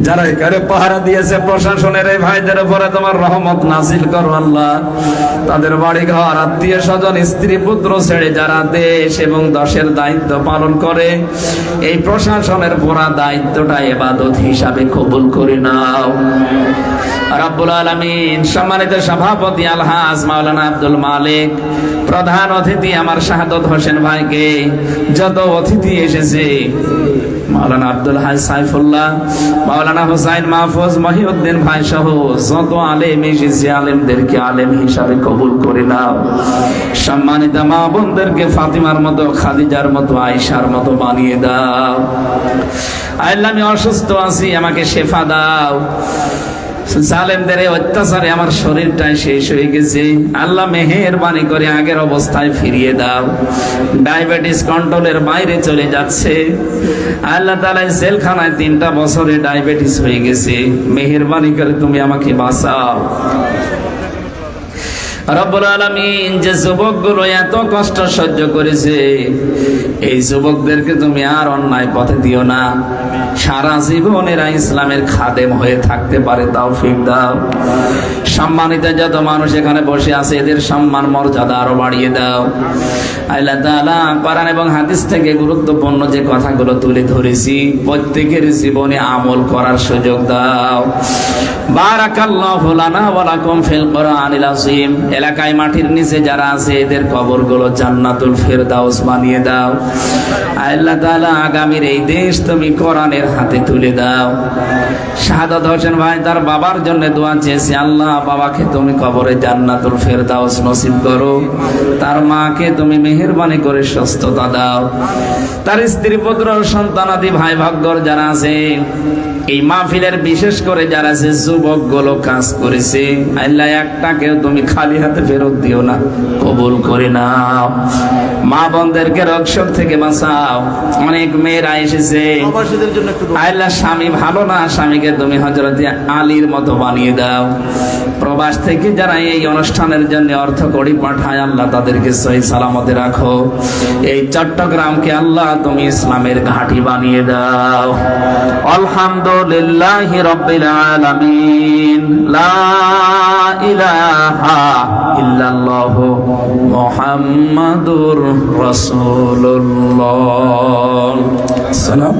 যারা এখানে পাহারা দিয়েছে প্রশাসনের এই ভাইদের উপরে তোমার রহমত নাজিল করো আল্লাহ। তাদের বাড়ি ঘর, আত্মীয় স্বজন, স্ত্রী পুত্র ছেড়ে যারা দেশ এবং দশের দায়িত্ব পালন করে, এই প্রশাসনের পুরা দায়িত্বটা ইবাদত হিসাবে কবুল করে নাও রব্বুল আলামিন। সম্মানিত সভাপতি আলহাজ মাওলানা আব্দুল মালিক, প্রধান অতিথি আমার শাহাদত হোসেন ভাইকে, যত অতিথি এসেছে মাওলানা আব্দুল হাই সাইফুল্লাহ, মাওলানা হুসাইন মাহফুজ, মহিউদ্দিন ভাই সহ যত আলেম এসেছে আলেমদেরকে আলেম হিসাবে কবুল করে নাও। সম্মানিত মা বোনদেরকে ফাতিমার মতো, খাদিজার মতো, আয়েশার মতো বানিয়ে দাও। আল্লাহ আমি অসুস্থ আছি, আমাকে শেফা দাও। জালেমদের অত্যাচারে আমার শরীরটাই শেষ হয়ে গেছে, আল্লাহ মেহেরবানি করে আগের অবস্থায় ফিরিয়ে দাও। ডায়াবেটিস কন্ট্রোলের বাইরে চলে যাচ্ছে আল্লাহ তাআলা। জেলখানায় 3টা বছরে ডায়াবেটিস হয়ে গেছে, মেহেরবানি করে তুমি আমাকে বাঁচাও রব্বুল আলামিন। যে যুবকগুলো এত কষ্ট সহ্য করেছে, এই যুবকদেরকে তুমি আর অন্যায় পথে দিও না, সারা জীবন এরা ইসলামের খাদেম হয়ে থাকতে পারে তৌফিক দাও। সম্মানিত যত মানুষ এখানে বসে আছে, এদের সম্মান মর্যাদা আরো বাড়িয়ে দাও আল্লাহ তাআলা। কোরআন এবং হাদিস থেকে গুরুত্বপূর্ণ যে কথাগুলো তুলে ধরেছি, প্রত্যেকের জীবনে আমল করার সুযোগ দাও। বারাকাল্লাহু লানা ওয়া লাকুম ফিল কোরআনিল আযীম। এলাকায় মাটির নিচে যারা আছে, এদের কবরগুলো জান্নাতুল ফেরদাউস বানিয়ে দাও আল্লাহ তাআলা। আগামীর এই দেশ তুমি কোরআনের হাতে তুলে দাও। শাহাদাত হোসেন ভাই তার বাবার জন্য দোয়া চেয়েছে, আল্লাহ বাবাকে তুমি কবরে জান্নাতুল ফেরদাউস নসিব করো, তার মাকে তুমি মেহেরবানি করে সুস্থতা দাও। তার স্ত্রী পুত্র সন্তানাদি ভাই ভাগ্যর যারা আছে, এই মাহফিলের বিশেষ করে যারা আছে যুবকগুলো কাজ করেছে, আল্লাহ একটাকেও তুমি খালি হাতে ফেরত দিও না, কবুল করে নাও। মা বোনদেরকে রোগশোক থেকে বাঁচাও। অনেক মেয়েরা এসেছে আল্লাহ, স্বামী ভালো না, স্বামীকে তুমি হযরতে আলীর মতো বানিয়ে দাও। প্রবাস থেকে যারা এই অনুষ্ঠানের জন্য অর্থ কড়ি পাঠায়, আল্লাহ তাদেরকে সহি সালামতে রাখো। এই চট্টগ্রামকে আল্লাহ তুমি ইসলামের ঘাঁটি বানিয়ে দাও। আলহামদুলিল্লাহি রাব্বিল আলামিন। লা ইলাহা ইল্লাল্লাহু মুহাম্মাদুর রাসূলুল্লাহ। সালাম।